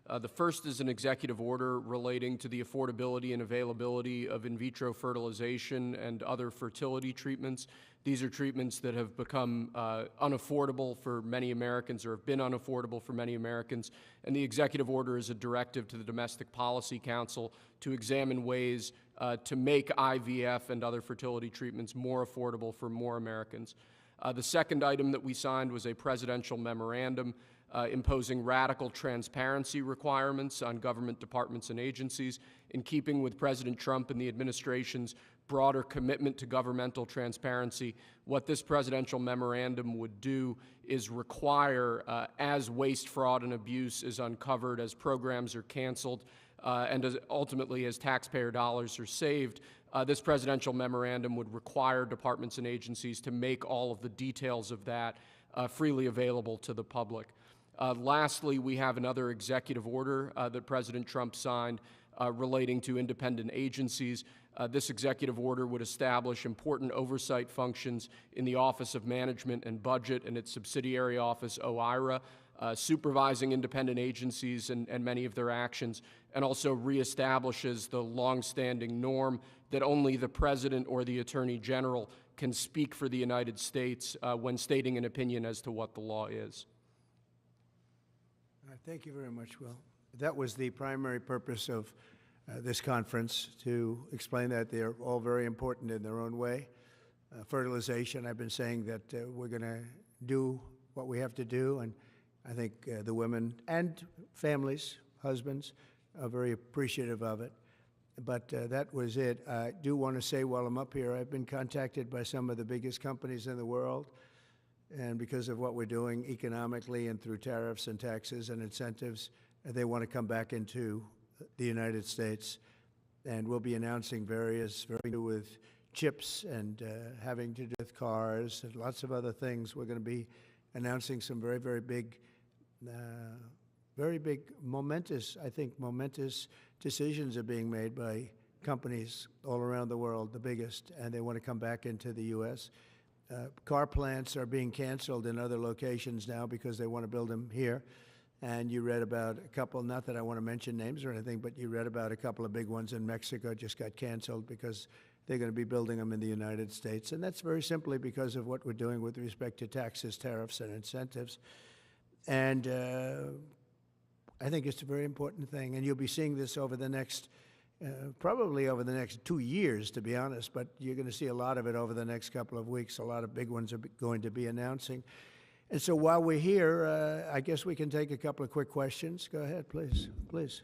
The first is an executive order relating to the affordability and availability of in vitro fertilization and other fertility treatments. These are treatments that have become unaffordable for many Americans, or have been unaffordable for many Americans, and the executive order is a directive to the Domestic Policy Council to examine ways to make IVF and other fertility treatments more affordable for more Americans. The second item that we signed was a presidential memorandum imposing radical transparency requirements on government departments and agencies, in keeping with President Trump and the administration's broader commitment to governmental transparency. What this presidential memorandum would do is require, as waste, fraud, and abuse is uncovered, as programs are canceled, and ultimately as taxpayer dollars are saved, this presidential memorandum would require departments and agencies to make all of the details of that freely available to the public. Lastly, we have another executive order that President Trump signed relating to independent agencies. This executive order would establish important oversight functions in the Office of Management and Budget and its subsidiary office, OIRA, supervising independent agencies and many of their actions, and also reestablishes the longstanding norm that only the President or the Attorney General can speak for the United States when stating an opinion as to what the law is. Thank you very much, Will. That was the primary purpose of this conference, to explain that they're all very important in their own way. Fertilization, I've been saying that we're going to do what we have to do, and I think the women and families, husbands, are very appreciative of it. But that was it. I do want to say while I'm up here, I've been contacted by some of the biggest companies in the world, and because of what we're doing economically and through tariffs and taxes and incentives, they want to come back into the United States. And we'll be announcing various, very new with chips and having to do with cars and lots of other things. We're going to be announcing some very, very big, momentous decisions are being made by companies all around the world, the biggest, and they want to come back into the U.S. Car plants are being canceled in other locations now because they want to build them here. And you read about a couple, not that I want to mention names or anything, but you read about a couple of big ones in Mexico just got canceled because they're going to be building them in the United States. And that's very simply because of what we're doing with respect to taxes, tariffs, and incentives. And I think it's a very important thing. And you'll be seeing this over the next, probably over the next 2 years, to be honest, but you're going to see a lot of it over the next couple of weeks. A lot of big ones are going to be announcing. And so while we're here, I guess we can take a couple of quick questions. Go ahead, please. Please.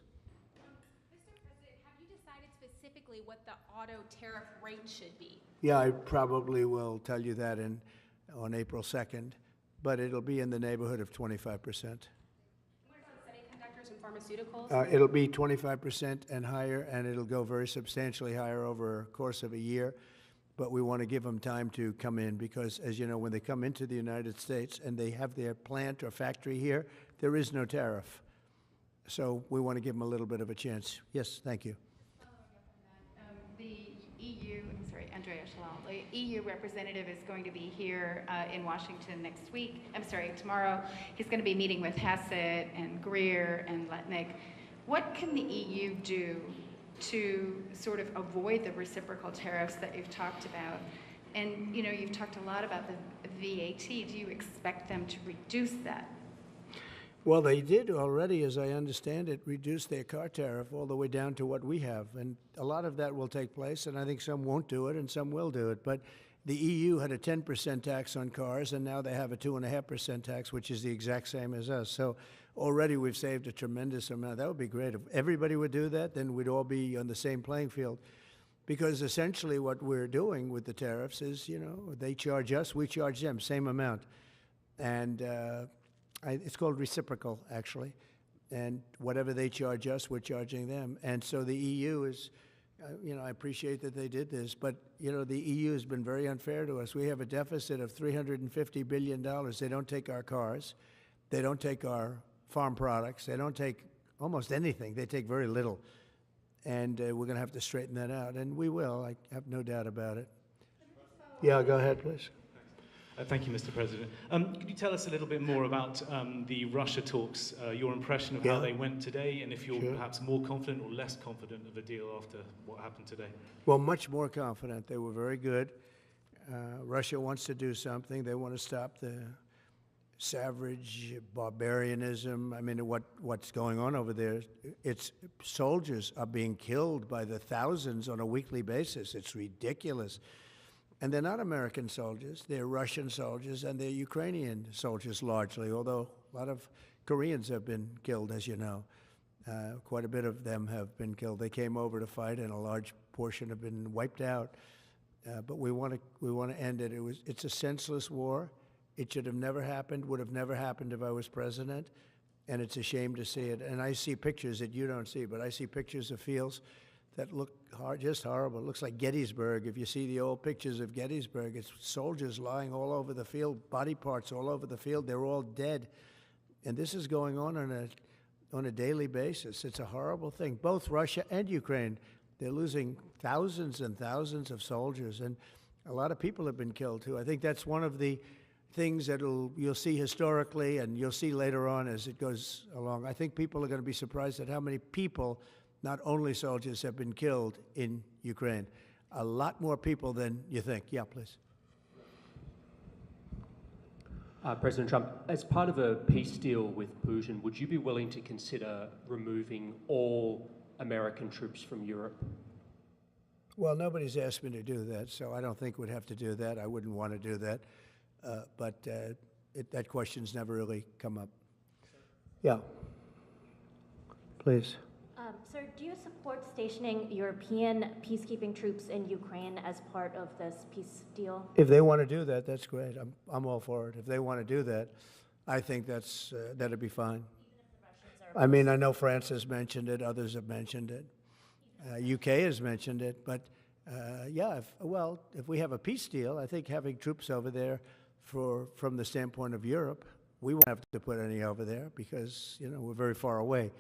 Mr. President, have you decided specifically what the auto tariff rate should be? Yeah, I probably will tell you that on April 2nd, but it'll be in the neighborhood of 25%. What about semiconductors and pharmaceuticals? It'll be 25% and higher, and it'll go very substantially higher over a course of a year. But we want to give them time to come in because, as you know, when they come into the United States and they have their plant or factory here, there is no tariff. So we want to give them a little bit of a chance. Yes, thank you. Following up on that, the EU, Andrea Shalal, the EU representative is going to be here in Washington tomorrow. He's going to be meeting with Hassett and Greer and Letnick. What can the EU do to sort of avoid the reciprocal tariffs that you've talked about? And, you know, you've talked a lot about the VAT. Do you expect them to reduce that? Well, they did already, as I understand it, reduce their car tariff all the way down to what we have. And a lot of that will take place, and I think some won't do it and some will do it. But the EU had a 10% tax on cars, and now they have a 2.5% tax, which is the exact same as us. So already we've saved a tremendous amount. That would be great. If everybody would do that, then we'd all be on the same playing field. Because essentially what we're doing with the tariffs is, you know, they charge us, we charge them, same amount. And it's called reciprocal, actually. And whatever they charge us, we're charging them. And so the EU is, you know, I appreciate that they did this, but, you know, the EU has been very unfair to us. We have a deficit of $350 billion. They don't take our cars. They don't take our farm products. They don't take almost anything. They take very little. And we're going to have to straighten that out. And we will. I have no doubt about it. Yeah, go ahead, please. Thank you, Mr. President. Could you tell us a little bit more about the Russia talks, your impression of how they went today, and if you're perhaps more confident or less confident of a deal after what happened today? Well, much more confident. They were very good. Russia wants to do something. They want to stop the savage barbarianism. I mean, what's going on over there? It's soldiers are being killed by the thousands on a weekly basis. It's ridiculous. And they're not American soldiers. They're Russian soldiers, and they're Ukrainian soldiers largely, although a lot of Koreans have been killed, as you know. Quite a bit of them have been killed. They came over to fight, and a large portion have been wiped out. But we want to end it. It's a senseless war. It should have never happened, would have never happened if I was president, and it's a shame to see it. And I see pictures that you don't see, but I see pictures of fields that look just horrible. It looks like Gettysburg. If you see the old pictures of Gettysburg, it's soldiers lying all over the field, body parts all over the field. They're all dead. And this is going on a daily basis. It's a horrible thing. Both Russia and Ukraine, they're losing thousands and thousands of soldiers, and a lot of people have been killed too. I think that's one of the things that you'll see historically, and you'll see later on as it goes along. I think people are going to be surprised at how many people, not only soldiers, have been killed in Ukraine. A lot more people than you think. Yeah, please. President Trump, as part of a peace deal with Putin, would you be willing to consider removing all American troops from Europe? Well, nobody's asked me to do that, so I don't think we'd have to do that. I wouldn't want to do that. But that question's never really come up. Yeah. Please. Sir, do you support stationing European peacekeeping troops in Ukraine as part of this peace deal? If they want to do that, that's great. I'm all for it. If they want to do that, I think that'd be fine. I mean, I know France has mentioned it. Others have mentioned it. UK has mentioned it. But yeah, if we have a peace deal, I think having troops over there from the standpoint of Europe, we won't have to put any over there because, we're very far away.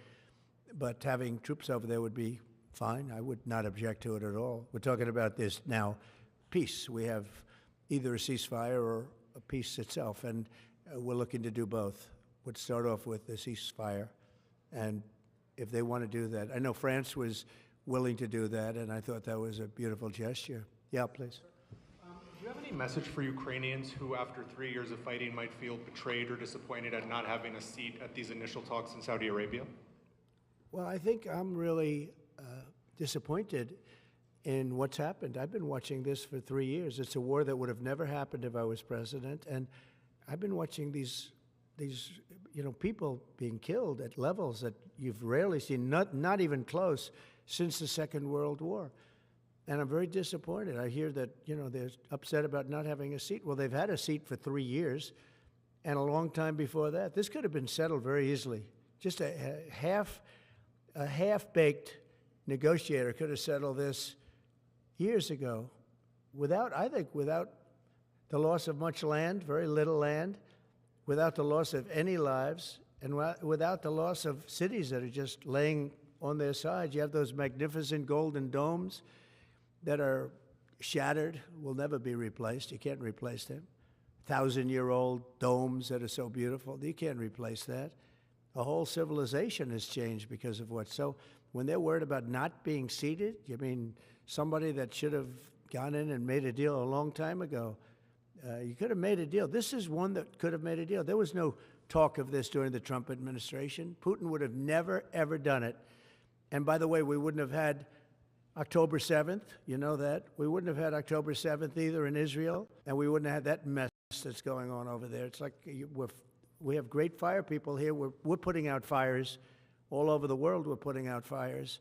But having troops over there would be fine. I would not object to it at all. We're talking about this now, peace. We have either a ceasefire or a peace itself, and we're looking to do both. We'd start off with the ceasefire, and if they want to do that. I know France was willing to do that, and I thought that was a beautiful gesture. Yeah, please. Do you have any message for Ukrainians who, after 3 years of fighting, might feel betrayed or disappointed at not having a seat at these initial talks in Saudi Arabia? Well, I think I'm really disappointed in what's happened. I've been watching this for 3 years. It's a war that would have never happened if I was president, and I've been watching these people being killed at levels that you've rarely seen, not even close, since the Second World War. And I'm very disappointed. I hear that, they're upset about not having a seat. Well, they've had a seat for 3 years and a long time before that. This could have been settled very easily. Just a half-baked negotiator could have settled this years ago without the loss of much land, very little land, without the loss of any lives, and without the loss of cities that are just laying on their sides. You have those magnificent golden domes that are shattered, will never be replaced. You can't replace them. 1,000-year-old domes that are so beautiful, you can't replace that. A whole civilization has changed because of what. So when they're worried about not being seated, you mean somebody that should have gone in and made a deal a long time ago? You could have made a deal. This is one that could have made a deal. There was no talk of this during the Trump administration. Putin would have never, ever done it. And by the way, we wouldn't have had October 7th. You know that. We wouldn't have had October 7th either in Israel, and we wouldn't have had that mess that's going on over there. It's like we have great fire people here. We're putting out fires. All over the world, we're putting out fires.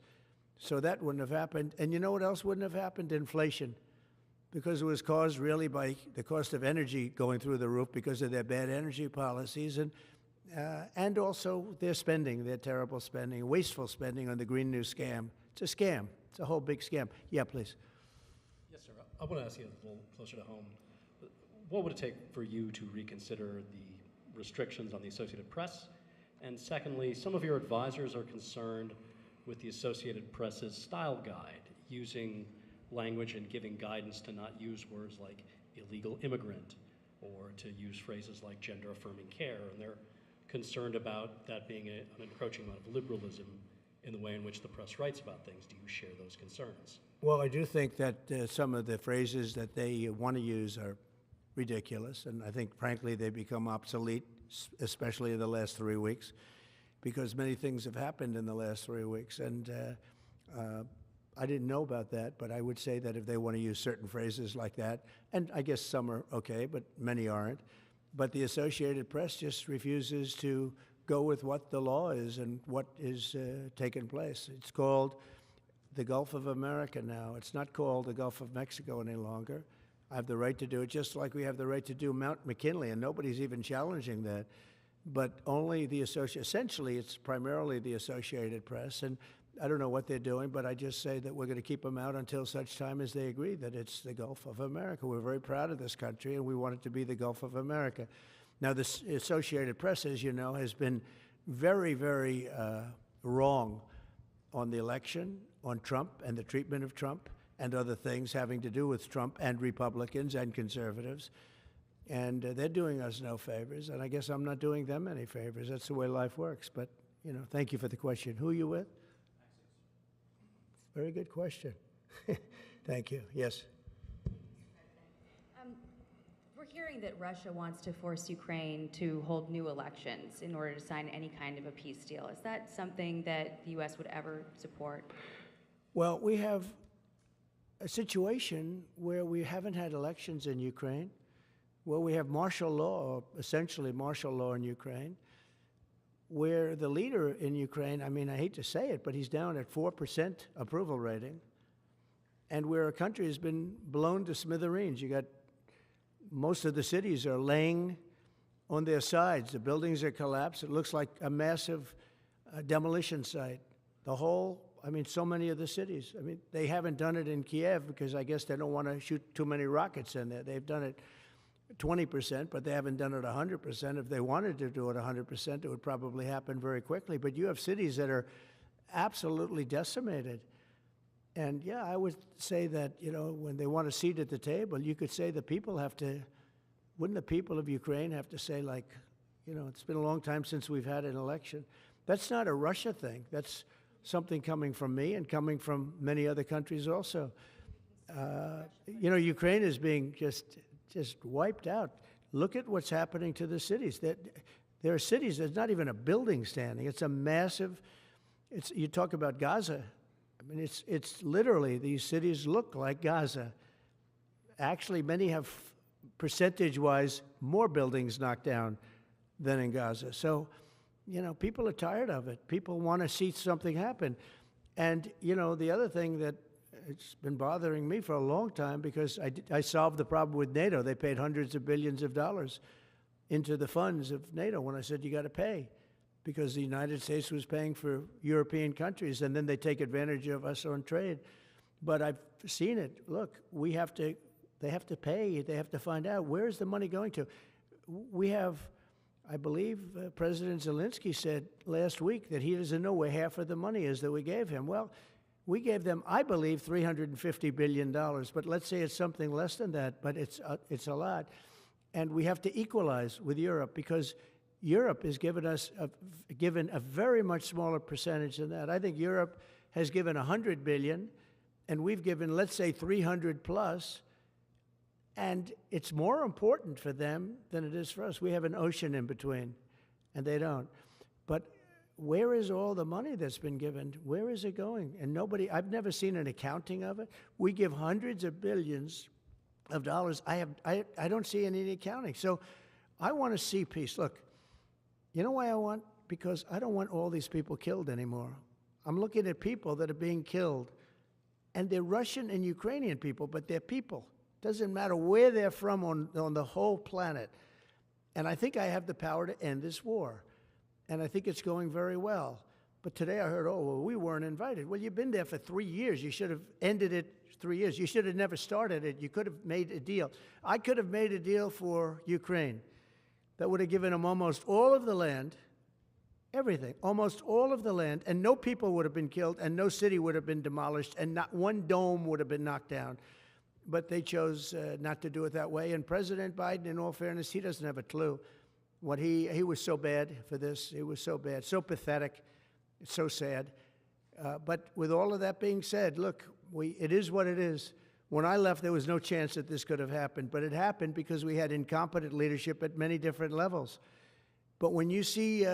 So that wouldn't have happened. And you know what else wouldn't have happened? Inflation. Because it was caused really by the cost of energy going through the roof because of their bad energy policies and also their spending, their terrible spending, wasteful spending on the Green New Scam. It's a scam. It's a whole big scam. Yeah, please. Yes, sir. I want to ask you a little closer to home. What would it take for you to reconsider the restrictions on the Associated Press? And secondly, some of your advisors are concerned with the Associated Press's style guide, using language and giving guidance to not use words like illegal immigrant, or to use phrases like gender-affirming care, and they're concerned about that being an encroachment of liberalism in the way in which the press writes about things. Do you share those concerns? Well, I do think that some of the phrases that they want to use are ridiculous, and I think, frankly, they become obsolete, especially in the last 3 weeks, because many things have happened in the last 3 weeks. And I didn't know about that, but I would say that if they want to use certain phrases like that, and I guess some are okay, but many aren't, but the Associated Press just refuses to go with what the law is and what is taking place. It's called the Gulf of America now. It's not called the Gulf of Mexico any longer. I have the right to do it, just like we have the right to do Mount McKinley, and nobody's even challenging that. But only the essentially, it's primarily the Associated Press, and I don't know what they're doing, but I just say that we're going to keep them out until such time as they agree that it's the Gulf of America. We're very proud of this country, and we want it to be the Gulf of America. Now, the Associated Press, as you know, has been very, very wrong on the election, on Trump and the treatment of Trump and other things having to do with Trump and Republicans and conservatives. And they're doing us no favors, and I guess I'm not doing them any favors. That's the way life works. But, you know, thank you for the question. Who are you with? Very good question. Thank you. Yes. We're hearing that Russia wants to force Ukraine to hold new elections in order to sign any kind of a peace deal. Is that something that the U.S. would ever support? Well, we have a situation where we haven't had elections in Ukraine, where we have martial law, or essentially martial law in Ukraine, where the leader in Ukraine, I mean, I hate to say it, but he's down at 4% approval rating, and where a country has been blown to smithereens. You got most of the cities are laying on their sides. The buildings are collapsed. It looks like a massive demolition site. The whole, I mean, so many of the cities. I mean, they haven't done it in Kiev because I guess they don't want to shoot too many rockets in there. They've done it 20%, but they haven't done it 100%. If they wanted to do it 100%, it would probably happen very quickly. But you have cities that are absolutely decimated. And yeah, I would say that, you know, when they want a seat at the table, you could say the people have to, wouldn't the people of Ukraine have to say, like, you know, it's been a long time since we've had an election. That's not a Russia thing. That's something coming from me and coming from many other countries also. You know, Ukraine is being just wiped out. Look at what's happening to the cities. There are cities, there's not even a building standing. It's a massive, you talk about Gaza. I mean, it's literally, these cities look like Gaza. Actually, many have, percentage-wise, more buildings knocked down than in Gaza. So, you know, people are tired of it. People want to see something happen. And, you know, the other thing that it's been bothering me for a long time, because I solved the problem with NATO. They paid hundreds of billions of dollars into the funds of NATO when I said you got to pay, because the United States was paying for European countries, and then they take advantage of us on trade. But I've seen it. Look, they have to pay. They have to find out, where is the money going to? We have, I believe President Zelensky said last week that he doesn't know where half of the money is that we gave him. Well, we gave them, I believe, $350 billion, but let's say it's something less than that, but it's a lot. And we have to equalize with Europe, because Europe has given us given a very much smaller percentage than that. I think Europe has given $100 billion, and we've given, let's say, 300 plus, and it's more important for them than it is for us. We have an ocean in between, and they don't. But where is all the money that's been given? Where is it going? And nobody, I've never seen an accounting of it. We give hundreds of billions of dollars. I don't see any accounting. So I want to see peace. Look, you know why I want? Because I don't want all these people killed anymore. I'm looking at people that are being killed, and they're Russian and Ukrainian people, but they're people. Doesn't matter where they're from on the whole planet. And I think I have the power to end this war. And I think it's going very well. But today I heard, oh, well, we weren't invited. Well, you've been there for 3 years. You should have ended it 3 years. You should have never started it. You could have made a deal. I could have made a deal for Ukraine that would have given them almost all of the land, everything, almost all of the land, and no people would have been killed, and no city would have been demolished, and not one dome would have been knocked down. but they chose not to do it that way. And President Biden, in all fairness, he doesn't have a clue. He was so bad for this. He was so bad, so pathetic, so sad. But with all of that being said, look, it is what it is. When I left, there was no chance that this could have happened, but it happened because we had incompetent leadership at many different levels. But when you see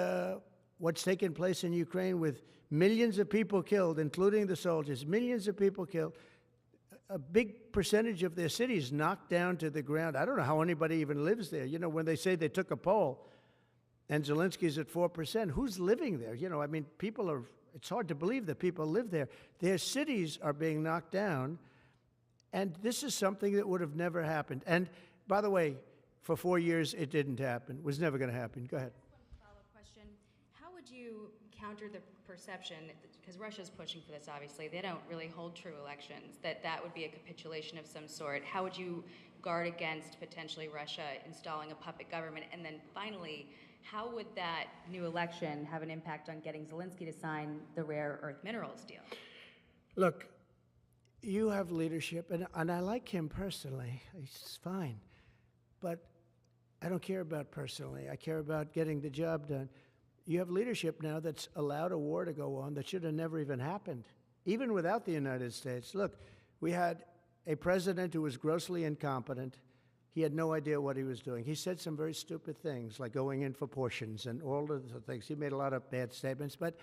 what's taken place in Ukraine with millions of people killed, including the soldiers, millions of people killed, a big percentage of their cities knocked down to the ground. I don't know how anybody even lives there. You know, when they say they took a poll and Zelensky's at 4%, who's living there? You know, I mean, it's hard to believe that people live there. Their cities are being knocked down, and this is something that would have never happened. And by the way, for 4 years, it didn't happen. It was never going to happen. Go ahead. One follow-up question. How would you counter the perception, because Russia's pushing for this, obviously, they don't really hold true elections, that would be a capitulation of some sort. How would you guard against potentially Russia installing a puppet government? And then finally, how would that new election have an impact on getting Zelensky to sign the rare earth minerals deal? Look, you have leadership, and I like him personally. He's fine. But I don't care about personally. I care about getting the job done. You have leadership now that's allowed a war to go on that should have never even happened, even without the United States. Look, we had a president who was grossly incompetent. He had no idea what he was doing. He said some very stupid things, like going in for portions and all of the things. He made a lot of bad statements, but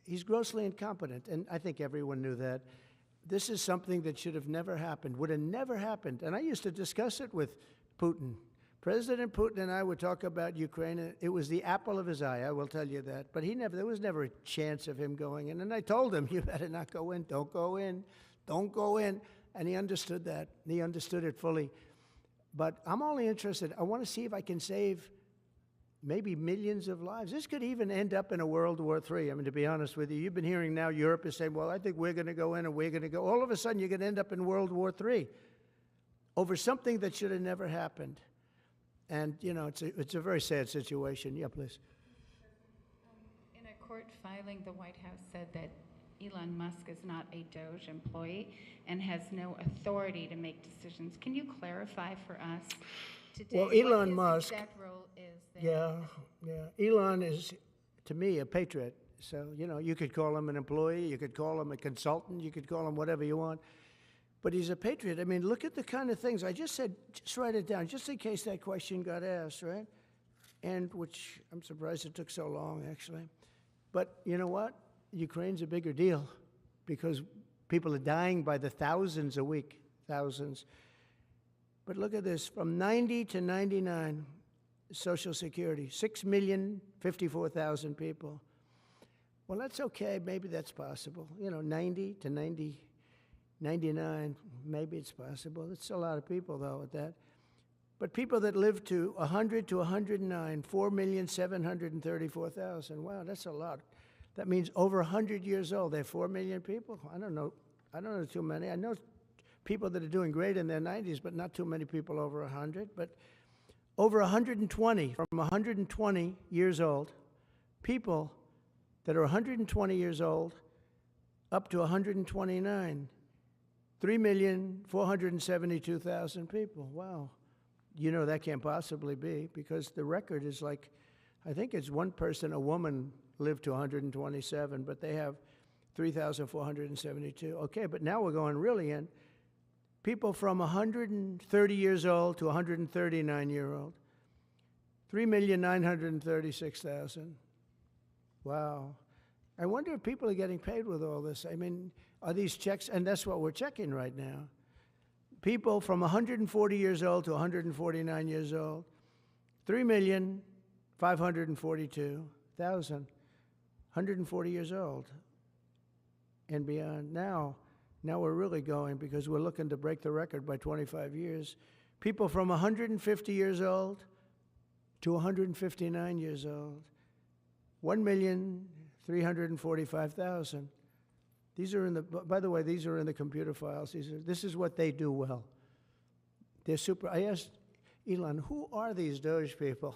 he's grossly incompetent, and I think everyone knew that. This is something that should have never happened, would have never happened. And I used to discuss it with Putin. President Putin and I would talk about Ukraine, and it was the apple of his eye, I will tell you that. But there was never a chance of him going in. And I told him, you better not go in, don't go in, don't go in. And he understood that. He understood it fully. But I'm only interested, I want to see if I can save maybe millions of lives. This could even end up in a World War III. I mean, to be honest with you, you've been hearing now Europe is saying, well, I think we're going to go in and we're going to go. All of a sudden, you're going to end up in World War III over something that should have never happened. And, you know, it's a very sad situation. Yeah, please. In a court filing, the White House said that Elon Musk is not a DOJ employee and has no authority to make decisions. Can you clarify for us today Well, Elon what his Musk, exact role is there? Yeah. Elon is, to me, a patriot. So, you know, you could call him an employee, you could call him a consultant, you could call him whatever you want. But he's a patriot. I mean, look at the kind of things. I just said, just write it down, just in case that question got asked, right? And which I'm surprised it took so long, actually. But you know what? Ukraine's a bigger deal because people are dying by the thousands a week, thousands. But look at this, from 90 to 99, Social Security, 6,054,000 people. Well, that's okay, maybe that's possible. You know, 90 to 99, maybe it's possible. It's a lot of people, though, at that. But people that live to 100 to 109, 4,734,000. Wow, that's a lot. That means over 100 years old. They're 4 million people. I don't know too many. I know people that are doing great in their 90s, but not too many people over 100. But over 120, from 120 years old, people that are 120 years old up to 129, 3,472,000 people. Wow. You know that can't possibly be because the record is like, I think it's one person, a woman, lived to 127, but they have 3,472. Okay, but now we're going really in. People from 130 years old to 139-year-old, 3,936,000. Wow. I wonder if people are getting paid with all this. I mean, are these checks? And that's what we're checking right now. People from 140 years old to 149 years old, 3,542,000. 140 years old and beyond. Now we're really going because we're looking to break the record by 25 years. People from 150 years old to 159 years old, 1,345,000. These are in the, by the way, these are in the computer files. This is what they do well. They're super. I asked Elon, who are these Doge people?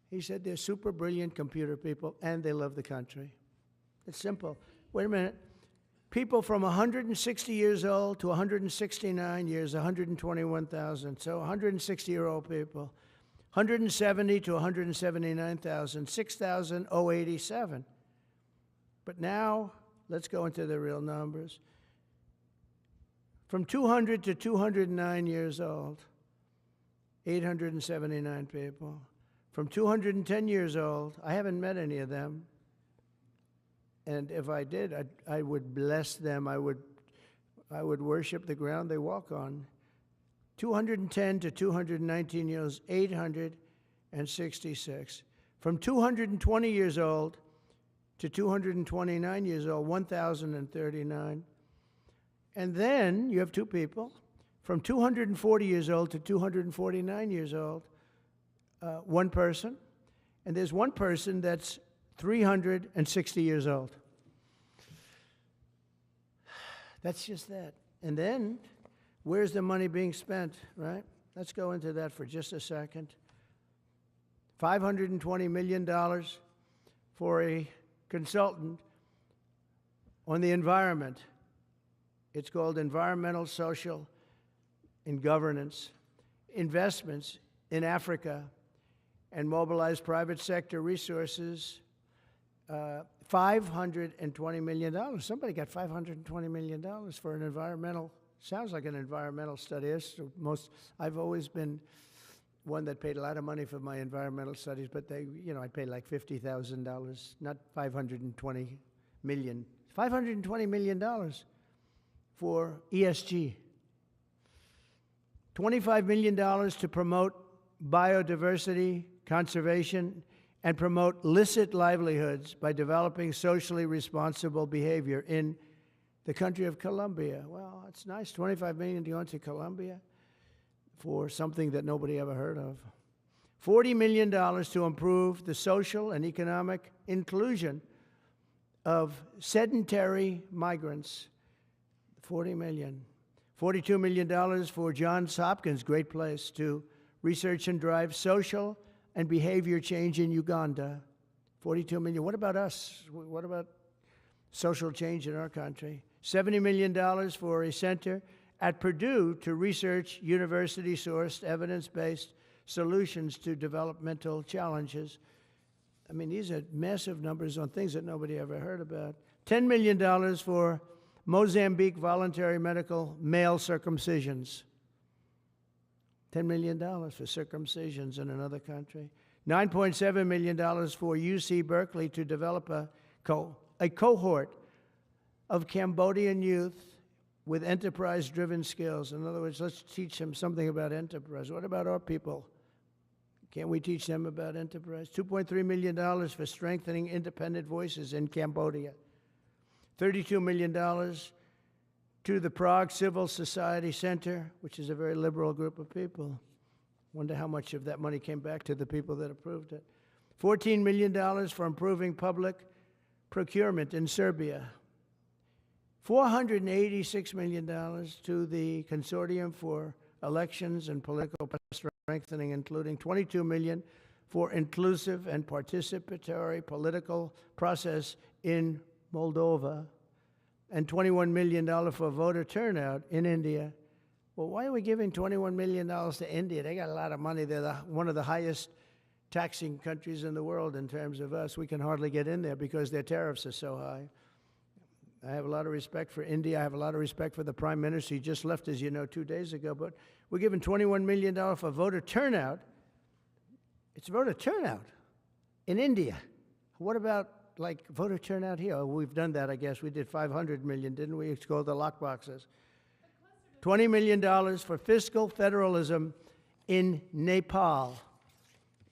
He said they're super brilliant computer people and they love the country. It's simple. Wait a minute. People from 160 years old to 169 years, 121,000. So 160-year-old people. 170 to 179,000, 6,087. But now, let's go into the real numbers. From 200 to 209 years old, 879 people. From 210 years old, I haven't met any of them. And if I did, I would bless them. I would worship the ground they walk on. 210 to 219 years, 866. From 220 years old to 229 years old, 1,039. And then you have two people, from 240 years old to 249 years old, one person. And there's one person that's 360 years old. That's just that. And then, where's the money being spent, right? Let's go into that for just a second. $520 million for a consultant on the environment. It's called Environmental, Social, and Governance. Investments in Africa and mobilize private sector resources. $520 million. Somebody got $520 million for an environmental, sounds like an environmental study. I've always been one that paid a lot of money for my environmental studies, but I paid like $50,000, not $520 million. $520 million for ESG. $25 million to promote biodiversity, conservation, and promote licit livelihoods by developing socially responsible behavior in the country of Colombia. Well, it's nice, $25 million to go into Colombia for something that nobody ever heard of. $40 million to improve the social and economic inclusion of sedentary migrants. $40 million. $42 million for Johns Hopkins, great place, to research and drive social and behavior change in Uganda. $42 million. What about us? What about social change in our country? $70 million for a center at Purdue to research university-sourced, evidence-based solutions to developmental challenges. I mean, these are massive numbers on things that nobody ever heard about. $10 million for Mozambique voluntary medical male circumcisions. $10 million for circumcisions in another country. $9.7 million for UC Berkeley to develop a cohort of Cambodian youth with enterprise-driven skills. In other words, let's teach them something about enterprise. What about our people? Can't we teach them about enterprise? $2.3 million for strengthening independent voices in Cambodia. $32 million to the Prague Civil Society Center, which is a very liberal group of people. Wonder how much of that money came back to the people that approved it. $14 million for improving public procurement in Serbia. $486 million to the Consortium for Elections and Political Strengthening, including $22 million for inclusive and participatory political process in Moldova, and $21 million for voter turnout in India. Well, why are we giving $21 million to India? They got a lot of money. They're one of the highest taxing countries in the world in terms of us. We can hardly get in there because their tariffs are so high. I have a lot of respect for India. I have a lot of respect for the Prime Minister. He just left, as you know, 2 days ago. But we're giving $21 million for voter turnout. It's voter turnout in India. What about, like, voter turnout here? Oh, we've done that, I guess. We did $500 million, didn't we? It's called the lockboxes. $20 million for fiscal federalism in Nepal.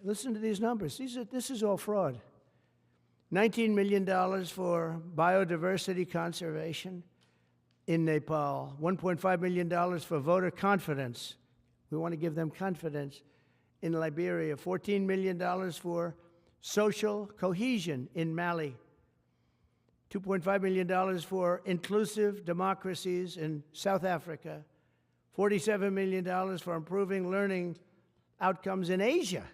Listen to these numbers. This is all fraud. $19 million for biodiversity conservation in Nepal. $1.5 million for voter confidence. We want to give them confidence in Liberia. $14 million for social cohesion in Mali. $2.5 million for inclusive democracies in South Africa. $47 million for improving learning outcomes in Asia.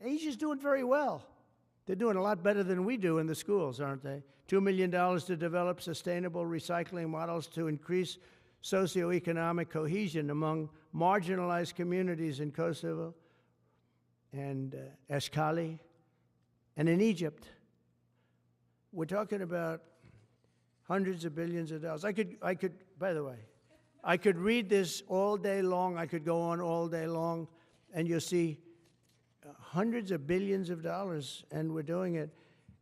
Asia's doing very well. They're doing a lot better than we do in the schools, aren't they? $2 million to develop sustainable recycling models to increase socioeconomic cohesion among marginalized communities in Kosovo and Eshkali and in Egypt. We're talking about hundreds of billions of dollars. I could, by the way, I could read this all day long. I could go on all day long, and you'll see hundreds of billions of dollars, and we're doing it.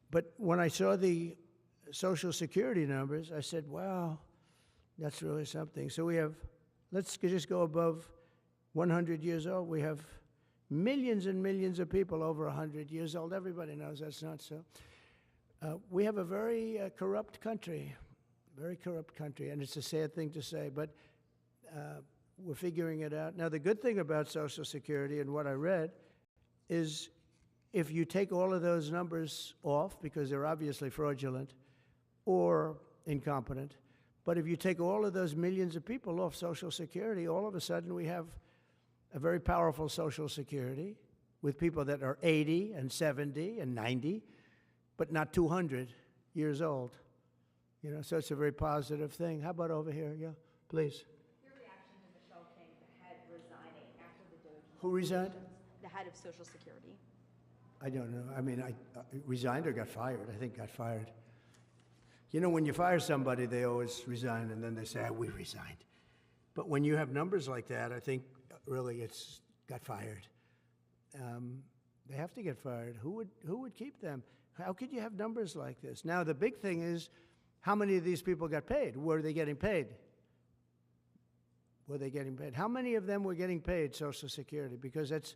But when I saw the Social Security numbers, I said, wow, that's really something. So we have, let's just go above 100 years old. We have millions and millions of people over 100 years old. Everybody knows that's not so. We have a very corrupt country, and it's a sad thing to say, but we're figuring it out. Now, the good thing about Social Security and what I read is if you take all of those numbers off, because they're obviously fraudulent or incompetent, but if you take all of those millions of people off Social Security, all of a sudden we have a very powerful Social Security with people that are 80 and 70 and 90, but not 200 years old. You know, so it's a very positive thing. How about over here? Yeah, please. Your reaction to Michelle King, the head, resigning after the DOJ? Who resigned? The head of Social Security. I don't know. I mean, I resigned or got fired. I think got fired. You know, when you fire somebody, they always resign, and then they say, we resigned. But when you have numbers like that, I think really it's got fired. They have to get fired. Who would keep them? How could you have numbers like this? Now, the big thing is, how many of these people got paid? Were they getting paid? Were they getting paid? How many of them were getting paid Social Security? Because if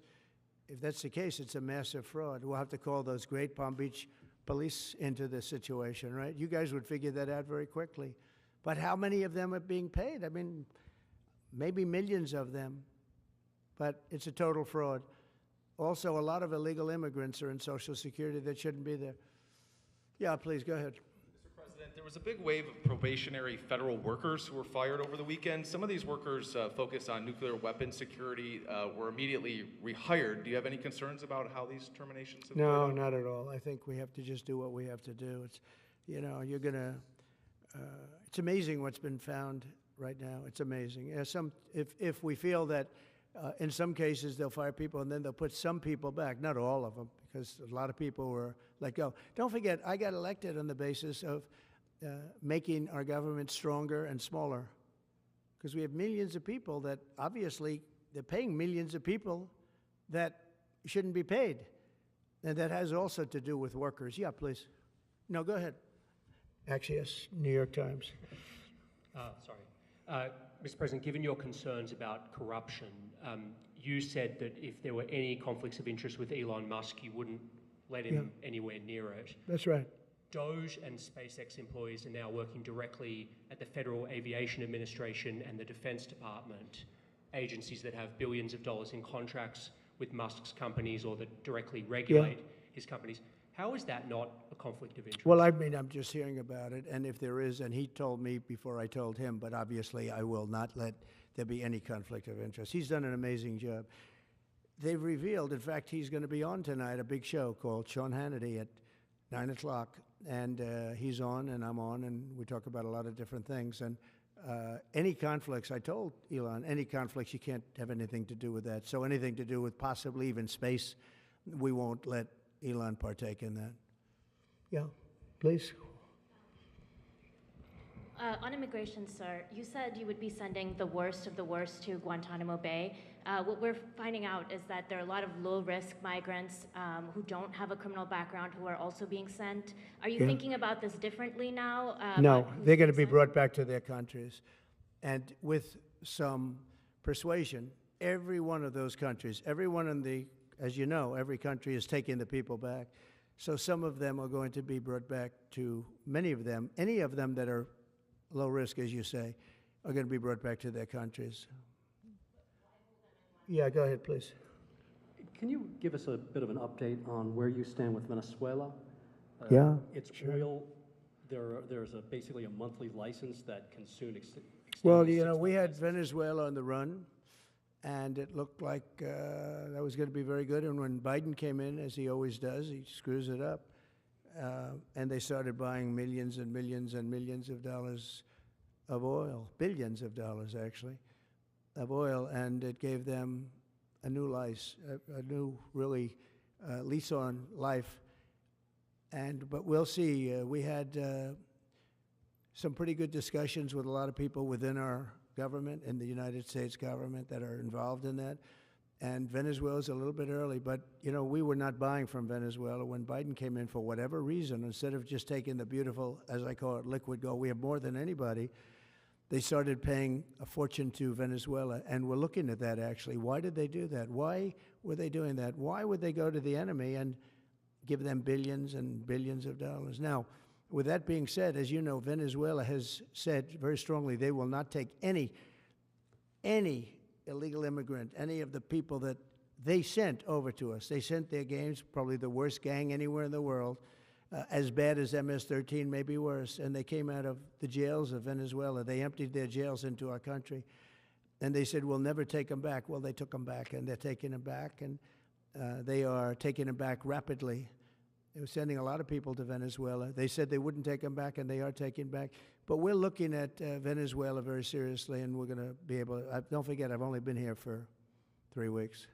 that's the case, it's a massive fraud. We'll have to call those great Palm Beach police into this situation, right? You guys would figure that out very quickly. But how many of them are being paid? I mean, maybe millions of them, but it's a total fraud. Also, a lot of illegal immigrants are in Social Security that shouldn't be there. Yeah, please, go ahead. Mr. President, there was a big wave of probationary federal workers who were fired over the weekend. Some of these workers focused on nuclear weapon security, were immediately rehired. Do you have any concerns about how these terminations have No, occurred? not at all. I think we have to just do what we have to do. It's, you know, you're going to, it's amazing what's been found right now. It's amazing. If we feel that in some cases they'll fire people and then they'll put some people back, not all of them, because a lot of people were let go. Don't forget, I got elected on the basis of making our government stronger and smaller, because we have millions of people that obviously they're paying millions of people that shouldn't be paid. And that has also to do with workers. Yeah, please. No, go ahead. Actually, yes, New York Times. Mr. President, given your concerns about corruption, you said that if there were any conflicts of interest with Elon Musk, you wouldn't let him anywhere near it. That's right. Doge and SpaceX employees are now working directly at the Federal Aviation Administration and the Defense Department, agencies that have billions of dollars in contracts with Musk's companies or that directly regulate his companies. How is that not a conflict of interest? Well, I mean, I'm just hearing about it, and if there is, and he told me before I told him, but obviously I will not let there be any conflict of interest. He's done an amazing job. They've revealed, in fact, he's going to be on tonight, a big show called Sean Hannity at 9 o'clock, and he's on and I'm on, and we talk about a lot of different things. And any conflicts, I told Elon, any conflicts, you can't have anything to do with that. So anything to do with possibly even space, we won't let Elon partake in that. Yeah, please. On immigration, sir, you said you would be sending the worst of the worst to Guantanamo Bay. What we're finding out is that there are a lot of low-risk migrants who don't have a criminal background who are also being sent. Are you thinking about this differently now? No, they're going to be brought back to their countries. And with some persuasion, every one of those countries, everyone in the, as you know, every country is taking the people back. So some of them are going to be brought back to, many of them, any of them that are low risk, as you say, are going to be brought back to their countries. Yeah, go ahead, please. Can you give us a bit of an update on where you stand with Venezuela? It's oil. There's basically a monthly license that can soon extend. Well, you know, we had Venezuela on the run, and it looked like that was going to be very good. And when Biden came in, as he always does, he screws it up. And they started buying millions and millions and millions of dollars of oil, billions of dollars actually, of oil, and it gave them a new life, a new really lease on life. But we'll see. We had some pretty good discussions with a lot of people within our government, in the United States government, that are involved in that. And Venezuela's a little bit early, but we were not buying from Venezuela when Biden came in for whatever reason. Instead of just taking the beautiful, as I call it, liquid gold, we have more than anybody. They started paying a fortune to Venezuela, and we're looking at that actually. Why did they do that? Why were they doing that? Why would they go to the enemy and give them billions and billions of dollars? Now, with that being said, as you know, Venezuela has said very strongly they will not take any illegal immigrant, any of the people that they sent over to us. They sent their gangs, probably the worst gang anywhere in the world, as bad as MS-13, maybe worse, and they came out of the jails of Venezuela. They emptied their jails into our country, and they said, we'll never take them back. Well, they took them back, and they're taking them back, and they are taking them back rapidly. They were sending a lot of people to Venezuela. They said they wouldn't take them back, and they are taking back. But we're looking at Venezuela very seriously, and we're going to be able to. Don't forget, I've only been here for 3 weeks.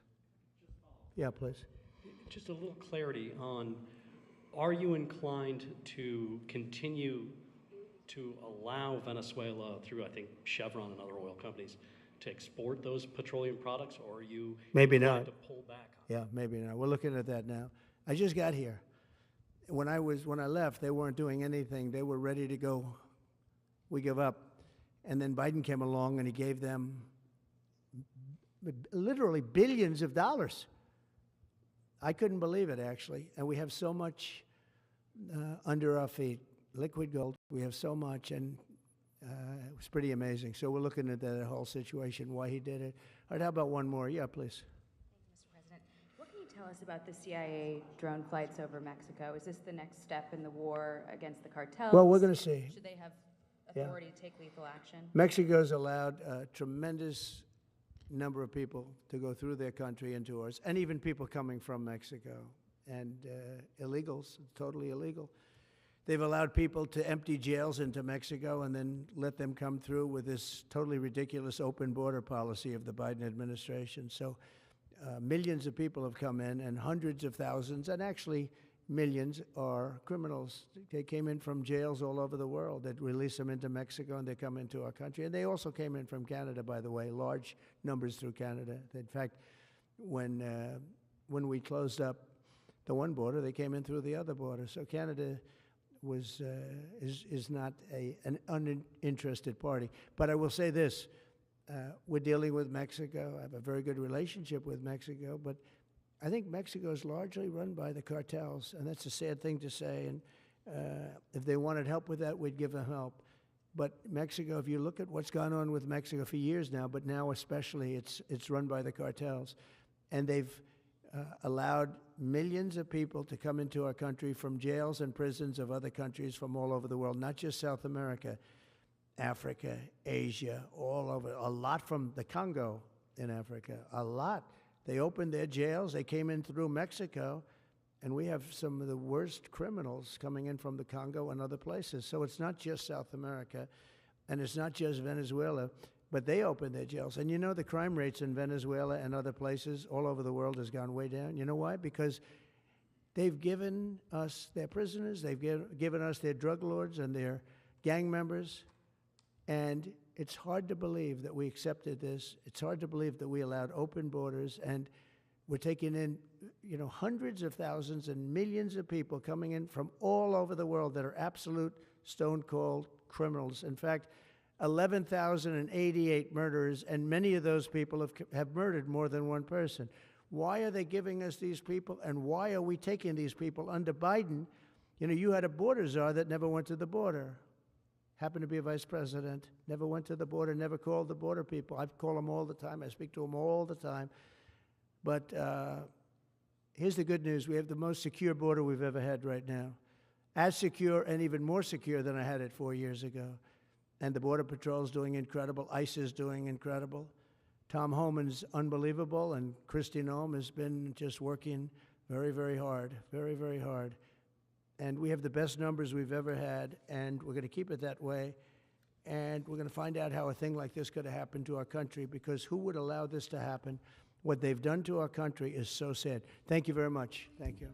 Yeah, please. Just a little clarity on, are you inclined to continue to allow Venezuela, through, I think, Chevron and other oil companies, to export those petroleum products, or are you maybe inclined not to pull back on Yeah, maybe not. We're looking at that now. I just got here. When I left, they weren't doing anything. They were ready to go. We give up. And then Biden came along and he gave them literally billions of dollars. I couldn't believe it, actually. And we have so much under our feet. Liquid gold, we have so much, and it was pretty amazing. So we're looking at that whole situation, why he did it. All right, how about one more? Yeah, please. Thank you, Mr. President. What can you tell us about the CIA drone flights over Mexico? Is this the next step in the war against the cartels? Well, we're going to see. Should they have authority to take lethal action? Mexico's allowed a tremendous number of people to go through their country into ours, and even people coming from Mexico, and illegals, totally illegal. They've allowed people to empty jails into Mexico and then let them come through with this totally ridiculous open border policy of the Biden administration. So millions of people have come in, and hundreds of thousands, and actually millions, are criminals. They came in from jails all over the world that release them into Mexico, and they come into our country. And they also came in from Canada, by the way, large numbers through Canada. In fact, when we closed up the one border, they came in through the other border. So Canada is not an uninterested party. But I will say this, we're dealing with Mexico. I have a very good relationship with Mexico, but I think Mexico is largely run by the cartels, and that's a sad thing to say. And if they wanted help with that, we'd give them help. But Mexico, if you look at what's gone on with Mexico for years now, but now especially, it's run by the cartels. And they've allowed millions of people to come into our country from jails and prisons of other countries from all over the world, not just South America, Africa, Asia, all over, a lot from the Congo in Africa, a lot. They opened their jails, they came in through Mexico, and we have some of the worst criminals coming in from the Congo and other places. So it's not just South America, and it's not just Venezuela, but they opened their jails. And you know, the crime rates in Venezuela and other places all over the world has gone way down. You know why? Because they've given us their prisoners, they've given us their drug lords and their gang members, and it's hard to believe that we accepted this. It's hard to believe that we allowed open borders, and we're taking in, you know, hundreds of thousands and millions of people coming in from all over the world that are absolute stone-cold criminals. In fact, 11,088 murderers, and many of those people have murdered more than one person. Why are they giving us these people, and why are we taking these people under Biden? You know, you had a border czar that never went to the border. Happened to be a vice president, never went to the border, never called the border people. I call them all the time. I speak to them all the time. But here's the good news. We have the most secure border we've ever had right now. As secure and even more secure than I had it 4 years ago. And the Border Patrol is doing incredible. ICE is doing incredible. Tom Homan's unbelievable, and Kristi Noem has been just working very, very hard, very, very hard. And we have the best numbers we've ever had, and we're going to keep it that way. And we're going to find out how a thing like this could have happened to our country, because who would allow this to happen? What they've done to our country is so sad. Thank you very much. Thank you.